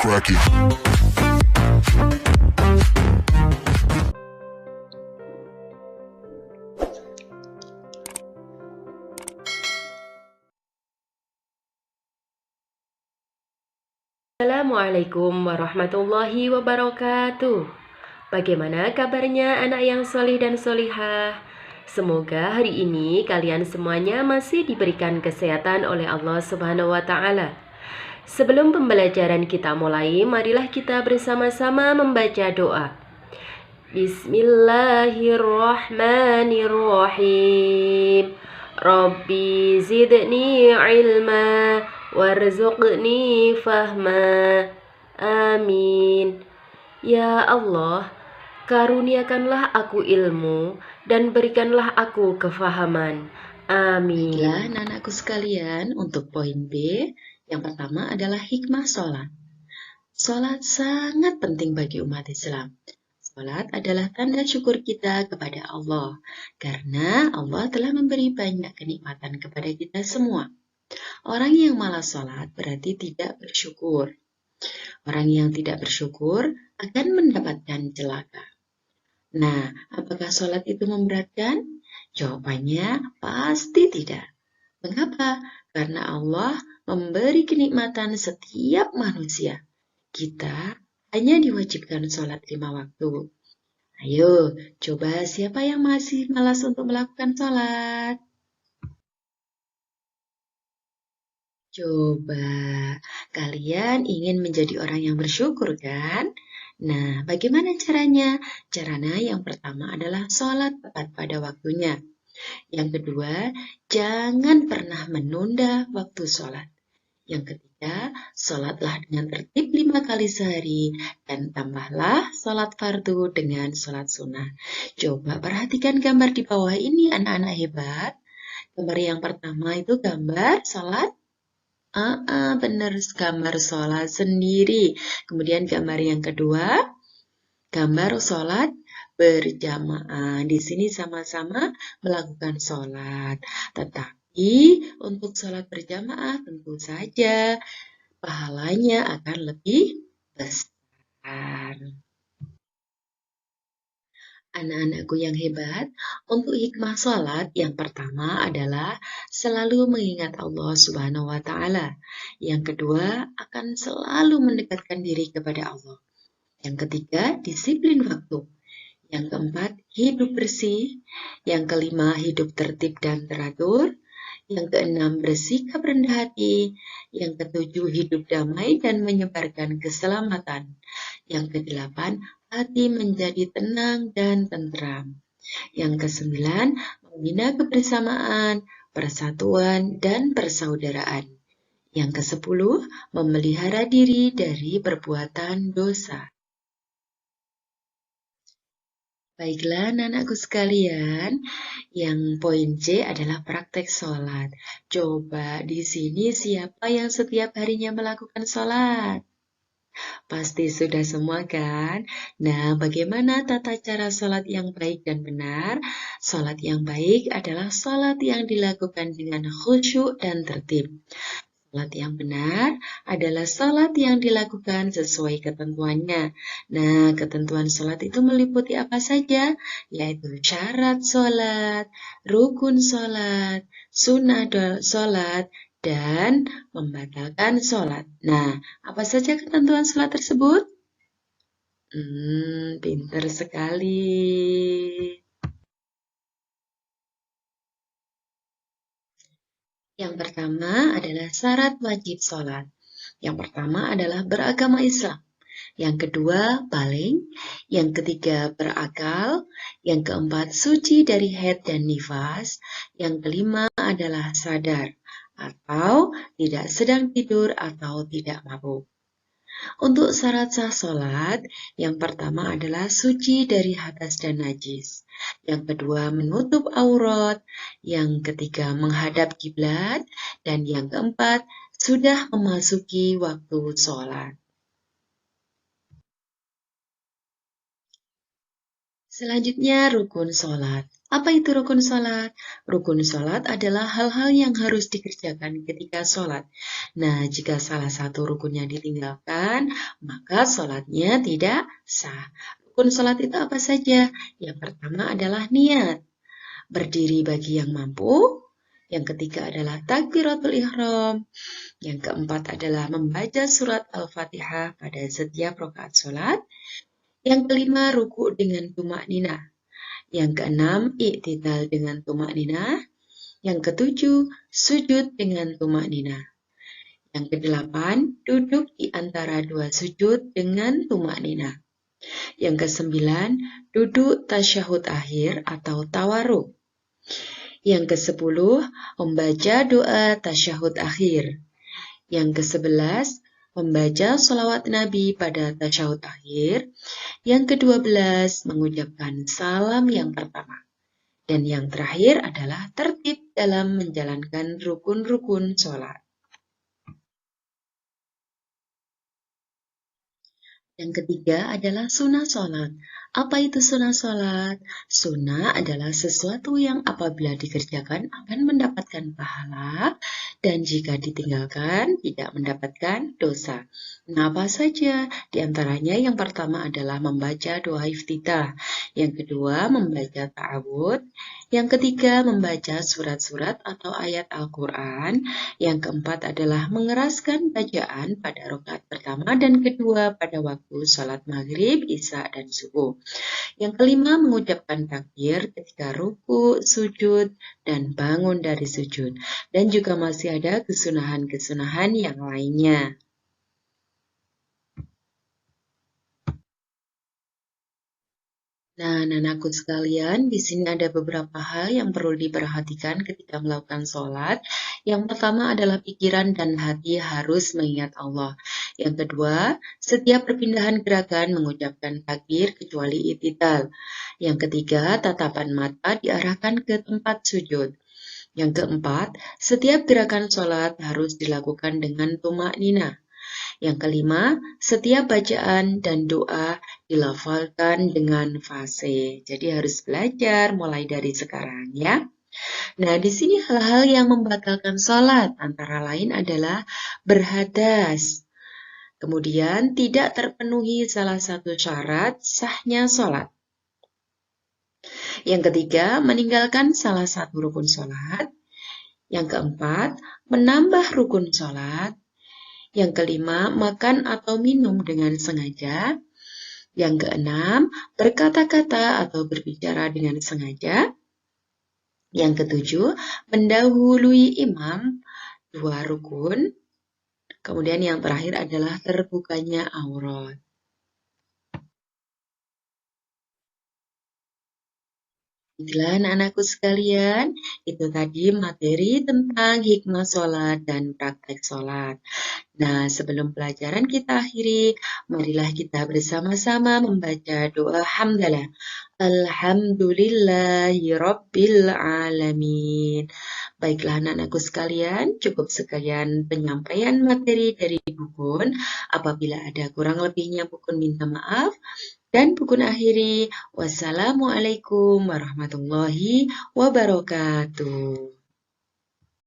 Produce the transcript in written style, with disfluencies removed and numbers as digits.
crack it. Assalamualaikum warahmatullahi wabarakatuh. Bagaimana kabarnya anak yang solih dan solihah? Semoga hari ini kalian semuanya masih diberikan kesehatan oleh Allah Subhanahu wa Ta'ala. Sebelum pembelajaran kita mulai, marilah kita bersama-sama membaca doa. Bismillahirrahmanirrahim. Rabbi zidni ilma warzuqni fahma. Amin. Ya Allah, karuniakanlah aku ilmu dan berikanlah aku kefahaman. Amin. Baiklah, anak-anakku sekalian, untuk poin B, yang pertama adalah hikmah sholat. Sholat sangat penting bagi umat Islam. Sholat adalah tanda syukur kita kepada Allah, karena Allah telah memberi banyak kenikmatan kepada kita semua. Orang yang malas sholat berarti tidak bersyukur. Orang yang tidak bersyukur akan mendapatkan celaka. Nah, apakah sholat itu memberatkan? Jawabannya pasti tidak. Mengapa? Karena Allah memberi kenikmatan setiap manusia. Kita hanya diwajibkan sholat 5 waktu. Ayo, coba siapa yang masih malas untuk melakukan sholat? Coba, kalian ingin menjadi orang yang bersyukur kan? Nah, bagaimana caranya? Caranya yang pertama adalah sholat tepat pada waktunya. Yang kedua, jangan pernah menunda waktu sholat. Yang ketiga, sholatlah dengan tertib 5 kali sehari dan tambahlah sholat fardu dengan sholat sunnah. Coba perhatikan gambar di bawah ini anak-anak hebat. Gambar yang pertama itu gambar sholat. Benar, gambar sholat sendiri. Kemudian gambar yang kedua, gambar sholat berjamaah. Di sini sama-sama melakukan sholat. Tetapi untuk sholat berjamaah tentu saja pahalanya akan lebih besar. Anak-anakku yang hebat, untuk hikmah sholat yang pertama adalah selalu mengingat Allah Subhanahu wa Ta'ala. Yang kedua, akan selalu mendekatkan diri kepada Allah. Yang ketiga, disiplin waktu. Yang keempat, hidup bersih. Yang kelima, hidup tertib dan teratur. Yang keenam, bersikap rendah hati. Yang ketujuh, hidup damai dan menyebarkan keselamatan. Yang kedelapan, hati menjadi tenang dan tentram. Yang kesembilan, membina kebersamaan, persatuan, dan persaudaraan. Yang kesepuluh, memelihara diri dari perbuatan dosa. Baiklah, anak-anakku sekalian, yang poin C adalah praktek sholat. Coba di sini siapa yang setiap harinya melakukan sholat? Pasti sudah semua kan? Nah, bagaimana tata cara sholat yang baik dan benar? Sholat yang baik adalah sholat yang dilakukan dengan khusyuk dan tertib. Salat yang benar adalah salat yang dilakukan sesuai ketentuannya. Nah, ketentuan salat itu meliputi apa saja? Yaitu syarat salat, rukun salat, sunnah salat, dan membatalkan salat. Nah, apa saja ketentuan salat tersebut? Pintar sekali. Yang pertama adalah syarat wajib sholat. Yang pertama adalah beragama Islam. Yang kedua, baligh. Yang ketiga, berakal. Yang keempat, suci dari haid dan nifas. Yang kelima adalah sadar atau tidak sedang tidur atau tidak mabuk. Untuk syarat sah sholat, yang pertama adalah suci dari hadas dan najis. Yang kedua, menutup aurat. Yang ketiga, menghadap kiblat. Dan yang keempat, sudah memasuki waktu sholat. Selanjutnya, rukun sholat. Apa itu rukun sholat? Rukun sholat adalah hal-hal yang harus dikerjakan ketika sholat. Nah, jika salah satu rukunnya ditinggalkan, maka sholatnya tidak sah. Rukun sholat itu apa saja? Yang pertama adalah niat. Berdiri bagi yang mampu. Yang ketiga adalah takbiratul ihram. Yang keempat adalah membaca surat Al-Fatihah pada setiap rakaat sholat. Yang kelima, ruku dengan tumak nina. Yang keenam, i'tidal dengan tumak nina. Yang ketujuh, sujud dengan tumak nina. Yang kedelapan, duduk di antara dua sujud dengan tumak nina. Yang kesembilan, duduk tasyahud akhir atau tawaruk. Yang kesepuluh, membaca doa tasyahud akhir. Yang ke-11, membaca sholawat Nabi pada tasyahud akhir. Yang ke-12, mengucapkan salam yang pertama. Dan yang terakhir adalah tertib dalam menjalankan rukun-rukun sholat. Yang ketiga adalah sunnah sholat. Apa itu sunnah sholat? Sunnah adalah sesuatu yang apabila dikerjakan akan mendapatkan pahala dan jika ditinggalkan tidak mendapatkan dosa. Nah, apa saja? Di antaranya yang pertama adalah membaca doa iftitah. Yang kedua, membaca ta'awud. Yang ketiga, membaca surat-surat atau ayat Al-Quran. Yang keempat adalah mengeraskan bacaan pada rakaat pertama dan kedua pada waktu sholat maghrib, isya, dan subuh. Yang kelima, mengucapkan takbir ketika ruku, sujud, dan bangun dari sujud. Dan juga masih ada kesunahan-kesunahan yang lainnya. Nah, anakku sekalian, di sini ada beberapa hal yang perlu diperhatikan ketika melakukan sholat. Yang pertama adalah pikiran dan hati harus mengingat Allah. Yang kedua, setiap perpindahan gerakan mengucapkan takbir kecuali i'tidal. Yang ketiga, tatapan mata diarahkan ke tempat sujud. Yang keempat, setiap gerakan sholat harus dilakukan dengan tumak nina. Yang kelima, setiap bacaan dan doa dilafalkan dengan fasih. Jadi harus belajar mulai dari sekarang ya. Nah, di sini hal-hal yang membatalkan sholat antara lain adalah berhadas. Kemudian tidak terpenuhi salah satu syarat sahnya sholat. Yang ketiga, meninggalkan salah satu rukun sholat. Yang keempat, menambah rukun sholat. Yang kelima, makan atau minum dengan sengaja. Yang keenam, berkata-kata atau berbicara dengan sengaja. Yang ketujuh, mendahului imam 2 rukun. Kemudian yang terakhir adalah terbukanya aurat. Itulah anak-anakku sekalian, itu tadi materi tentang hikmah sholat dan praktek sholat. Nah, sebelum pelajaran kita akhiri, marilah kita bersama-sama membaca doa hamdalah. Alhamdulillahi Rabbil Alamin. Baiklah anak-anakku sekalian, cukup sekian penyampaian materi dari Bukun. Apabila ada kurang lebihnya Bukun minta maaf. Dan Bukun akhiri, wassalamualaikum warahmatullahi wabarakatuh.